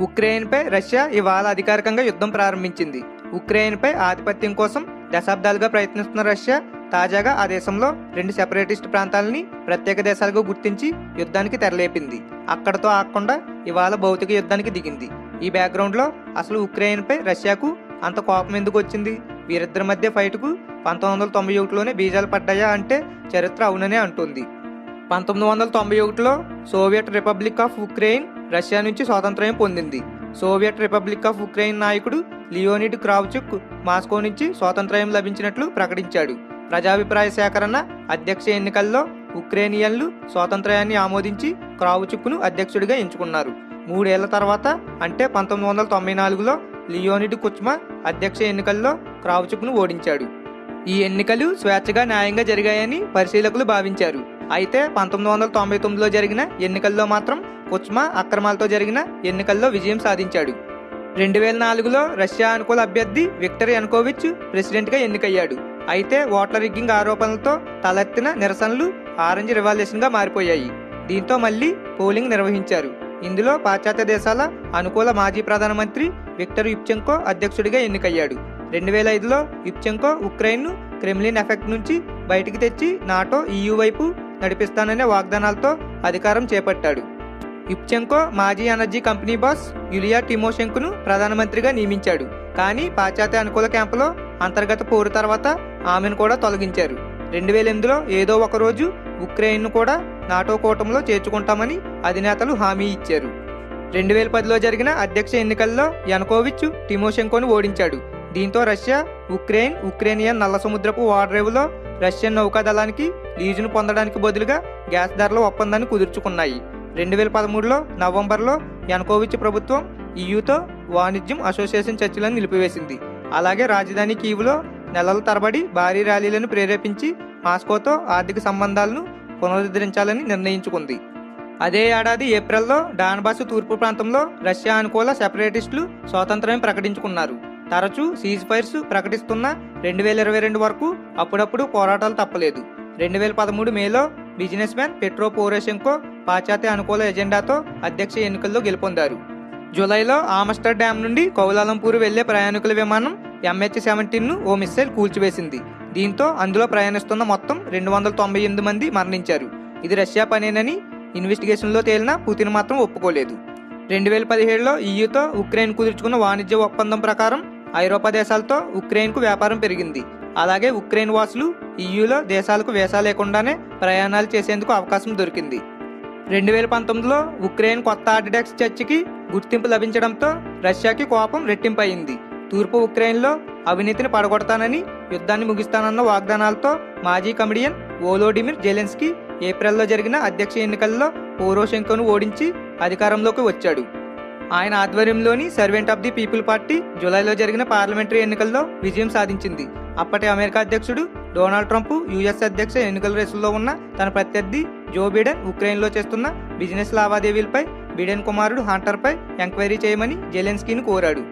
ఉక్రెయిన్పై Russia ఇవాళ అధికారికంగా యుద్ధం ప్రారంభించింది. ఉక్రెయిన్పై ఆధిపత్యం కోసం దశాబ్దాలుగా ప్రయత్నిస్తున్న రష్యా తాజాగా ఆ దేశంలో 2 సెపరేటిస్ట్ ప్రాంతాలని ప్రత్యేక దేశాలుగా గుర్తించి యుద్ధానికి తెరలేపింది. అక్కడతో ఆగకుండా ఇవాళ భౌతిక యుద్ధానికి దిగింది. ఈ బ్యాక్గ్రౌండ్లో అసలు ఉక్రెయిన్పై రష్యాకు అంత కోపం ఎందుకు వచ్చింది? వీరిద్దరి మధ్య ఫైట్కు 1991లోనే బీజాలు పడ్డాయా అంటే చరిత్ర అవుననే అంటుంది. 1991లో Soviet republic of Ukraine Russia నుంచి స్వాతంత్ర్యం పొందింది. సోవియట్ రిపబ్లిక్ ఆఫ్ ఉక్రెయిన్ నాయకుడు లియోనిడ్ క్రావ్చుక్ మాస్కో నుంచి స్వాతంత్ర్యం లభించినట్లు ప్రకటించాడు. ప్రజాభిప్రాయ సేకరణ అధ్యక్ష ఎన్నికల్లో ఉక్రేనియన్లు స్వాతంత్ర్యాన్ని ఆమోదించి క్రావ్చుక్ను అధ్యక్షుడిగా ఎంచుకున్నారు. 3 ఏళ్ల తర్వాత అంటే 1994లో లియోనిడ్ కుచ్మా అధ్యక్ష ఎన్నికల్లో క్రావ్చుక్ను ఓడించాడు. ఈ ఎన్నికలు స్వేచ్ఛగా న్యాయంగా జరిగాయని పరిశీలకులు భావించారు. అయితే 1999లో జరిగిన ఎన్నికల్లో మాత్రం కుచ్మా అక్రమాలతో జరిగిన ఎన్నికల్లో విజయం సాధించాడు. 2004లో రష్యా అనుకూల అభ్యర్థి విక్టర్ యానుకోవిచ్ ప్రెసిడెంట్గా ఎన్నికయ్యాడు. అయితే ఓట్ల రిగ్గింగ్ ఆరోపణలతో తలెత్తిన నిరసనలు ఆరెంజ్ రివాల్యూషన్గా మారిపోయాయి. దీంతో మళ్లీ పోలింగ్ నిర్వహించారు. ఇందులో పాశ్చాత్య దేశాల అనుకూల మాజీ ప్రధానమంత్రి విక్టర్ యుష్చెంకో అధ్యక్షుడిగా ఎన్నికయ్యాడు. 2005లో యుష్చెంకో ఉక్రెయిన్ను క్రెమ్లిన్ ఎఫెక్ట్ నుంచి బయటికి తెచ్చి నాటో, EU వైపు నడిపిస్తాననే వాగ్దానాలతో అధికారం చేపట్టాడు. యుష్చెంకో మాజీ ఎనర్జీ కంపెనీ బాస్ యులియా టిమోషెంకోను ప్రధానమంత్రిగా నియమించాడు. కానీ పాశ్చాత్య అనుకూల క్యాంపులో అంతర్గత పోరు తర్వాత ఆమెను కూడా తొలగించారు. 2008లో ఏదో ఒక రోజు ఉక్రెయిన్ను కూడా నాటో కూటమిలో చేర్చుకుంటామని అధినేతలు హామీ ఇచ్చారు. 2010లో జరిగిన అధ్యక్ష ఎన్నికల్లో యానుకోవిచ్ టిమోషెంకోను ఓడించాడు. దీంతో రష్యా ఉక్రేనియన్ నల్ల సముద్రపు ఓడరేవులో రష్యన్ నౌకాదళానికి లీజును పొందడానికి బదులుగా గ్యాస్ ధరల ఒప్పందాన్ని కుదుర్చుకున్నాయి. 2013లో నవంబర్లో యానుకోవిచ్ ప్రభుత్వం EUతో వాణిజ్యం అసోసియేషన్ చర్చలను నిలిపివేసింది. అలాగే రాజధాని కీవ్లో నెలల తరబడి భారీ ర్యాలీలను ప్రేరేపించి మాస్కోతో ఆర్థిక సంబంధాలను పునరుద్ధరించాలని నిర్ణయించుకుంది. అదే ఏడాది ఏప్రిల్లో డాన్బాస్ తూర్పు ప్రాంతంలో రష్యా అనుకూల సెపరేటిస్టులు స్వాతంత్ర్యం ప్రకటించుకున్నారు. తరచూ సీజ్ ఫైర్స్ ప్రకటిస్తున్న 2022 వరకు అప్పుడప్పుడు పోరాటాలు తప్పలేదు. 2013 మేలో బిజినెస్ మ్యాన్ పెట్రో పోరోషెంకో పాశ్చాత్య అనుకూల ఎజెండాతో అధ్యక్ష ఎన్నికల్లో గెలుపొందారు. జూలైలో ఆమ్స్టర్ డ్యామ్ నుండి కౌలాలంపూర్ వెళ్లే ప్రయాణికుల విమానం MH17ను ఓ మిస్సైల్ కూల్చివేసింది. దీంతో అందులో ప్రయాణిస్తున్న మొత్తం 298 మంది మరణించారు. ఇది రష్యా పనేనని ఇన్వెస్టిగేషన్లో తేలిన పుతిన్ మాత్రం ఒప్పుకోలేదు. 2017లో EUతో ఉక్రెయిన్ కుదుర్చుకున్న వాణిజ్య ఒప్పందం ప్రకారం ఐరోపా దేశాలతో ఉక్రెయిన్కు వ్యాపారం పెరిగింది. అలాగే ఉక్రెయిన్ వాసులు EUలో దేశాలకు వీసా లేకుండానే ప్రయాణాలు చేసేందుకు అవకాశం దొరికింది. 2019లో ఉక్రెయిన్ కొత్త ఆర్డిడాక్స్ చర్చికి గుర్తింపు లభించడంతో రష్యాకి కోపం రెట్టింపయింది. తూర్పు ఉక్రెయిన్లో అవినీతిని పడగొడతానని, యుద్ధాన్ని ముగిస్తానన్న వాగ్దానాలతో మాజీ కమిడియన్ వోలోడిమిర్ జెలెన్స్కీ ఏప్రిల్లో జరిగిన అధ్యక్ష ఎన్నికల్లో పోరోషెంకోను ఓడించి అధికారంలోకి వచ్చాడు. ఆయన ఆధ్వర్యంలోని servant of the people party జూలైలో జరిగిన పార్లమెంటరీ ఎన్నికల్లో విజయం సాధించింది. అప్పటి అమెరికా అధ్యక్షుడు డొనాల్డ్ ట్రంప్ US అధ్యక్ష ఎన్నికల రేసులో ఉన్న తన ప్రత్యర్థి జో బిడెన్ ఉక్రెయిన్లో చేస్తున్న బిజినెస్ లావాదేవీలపై బిడెన్ కుమారుడు హంటర్పై ఎంక్వైరీ చేయమని జెలెన్స్కీని కోరాడు.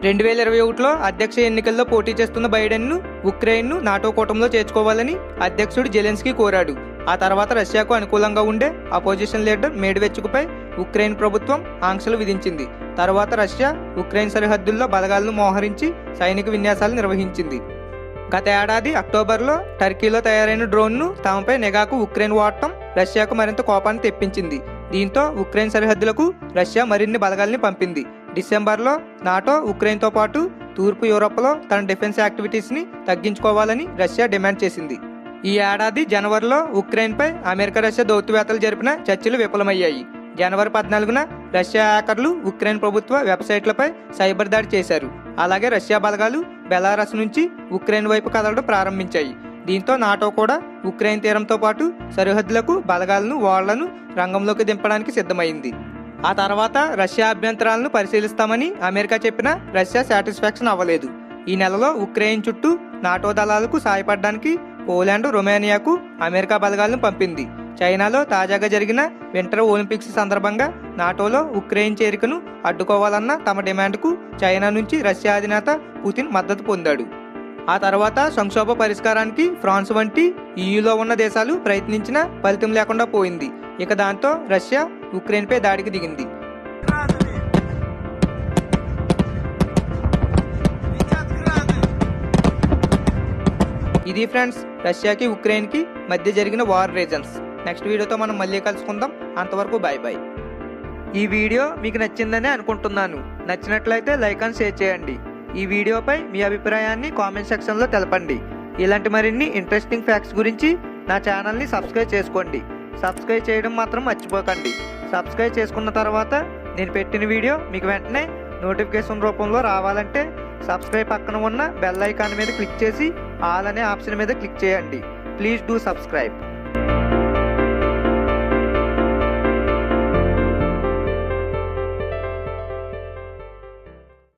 2021లో అధ్యక్ష ఎన్నికల్లో పోటీ చేస్తున్న బైడెన్ను ఉక్రెయిన్ను నాటో కూటమిలో చేర్చుకోవాలని అధ్యక్షుడు జెలెన్స్కీ కోరాడు. ఆ తర్వాత రష్యాకు అనుకూలంగా ఉండే అపోజిషన్ లీడర్ మేడ్వెచ్కుపై ఉక్రెయిన్ ప్రభుత్వం ఆంక్షలు విధించింది. తర్వాత రష్యా ఉక్రెయిన్ సరిహద్దుల్లో బలగాలను మోహరించి సైనిక విన్యాసాలు నిర్వహించింది. గత ఏడాది అక్టోబర్లో టర్కీలో తయారైన డ్రోన్ను తమపై నిఘాకు ఉక్రెయిన్ వాడటం రష్యాకు మరింత కోపాన్ని తెప్పించింది. దీంతో ఉక్రెయిన్ సరిహద్దులకు రష్యా మరిన్ని బలగాల్ని పంపింది. డిసెంబర్లో నాటో ఉక్రెయిన్తో పాటు తూర్పు యూరోప్లో తన డిఫెన్స్ యాక్టివిటీస్ని తగ్గించుకోవాలని రష్యా డిమాండ్ చేసింది. ఈ ఏడాది జనవరిలో ఉక్రెయిన్పై అమెరికా రష్యా దౌత్యవేత్తలు జరిపిన చర్చలు విఫలమయ్యాయి. జనవరి 14న రష్యా హ్యాకర్లు ఉక్రెయిన్ ప్రభుత్వ వెబ్సైట్లపై సైబర్ దాడి చేశారు. అలాగే రష్యా బలగాలు బెలారస్ నుంచి ఉక్రెయిన్ వైపు కదలడం ప్రారంభించాయి. దీంతో నాటో కూడా ఉక్రెయిన్ తీరంతో పాటు సరిహద్దులకు బలగాలను, ఓళ్లను రంగంలోకి దింపడానికి సిద్ధమైంది. ఆ తర్వాత రష్యా అభ్యంతరాలను పరిశీలిస్తామని అమెరికా చెప్పినా రష్యా సాటిస్ఫాక్షన్ అవ్వలేదు. ఈ నెలలో ఉక్రెయిన్ చుట్టూ నాటో దళాలకు సాయపడడానికి పోలాండ్, రొమేనియాకు అమెరికా బలగాలను పంపింది. చైనాలో తాజాగా జరిగిన వింటర్ ఒలింపిక్స్ సందర్భంగా నాటోలో ఉక్రెయిన్ చేరికను అడ్డుకోవాలన్న తమ డిమాండ్కు చైనా నుంచి రష్యా అధినేత పుతిన్ మద్దతు పొందాడు. ఆ తర్వాత సంక్షోభ పరిష్కారానికి ఫ్రాన్స్ వంటి EUలో ఉన్న దేశాలు ప్రయత్నించినా ఫలితం లేకుండా పోయింది. ఇక దాంతో రష్యా ఉక్రెయిన్పై దాడికి దిగింది. ఇది ఫ్రెండ్స్ రష్యాకి ఉక్రెయిన్కి మధ్య జరిగిన వార్ రీజన్స్. నెక్స్ట్ వీడియోతో మనం మళ్ళీ కలుసుకుందాం. అంతవరకు బాయ్ బాయ్. ఈ వీడియో మీకు నచ్చిందని అనుకుంటున్నాను. నచ్చినట్లయితే లైక్ అండ్ షేర్ చేయండి. ఈ వీడియోపై మీ అభిప్రాయాన్ని కామెంట్ సెక్షన్లో తెలపండి. ఇలాంటి మరిన్ని ఇంట్రెస్టింగ్ ఫ్యాక్ట్స్ గురించి నా ఛానల్ని సబ్స్క్రైబ్ చేసుకోండి. సబ్స్క్రైబ్ చేయడం మాత్రం మర్చిపోకండి. సబ్స్క్రైబ్ చేసుకున్న తర్వాత నేను పెట్టిన వీడియో మీకు వెంటనే నోటిఫికేషన్ రూపంలో రావాలంటే సబ్స్క్రైబ్ పక్కన ఉన్న బెల్ ఐకాన్ మీద క్లిక్ చేసి ఆల్ అనే ఆప్షన్ మీద క్లిక్ చేయండి. Please do subscribe.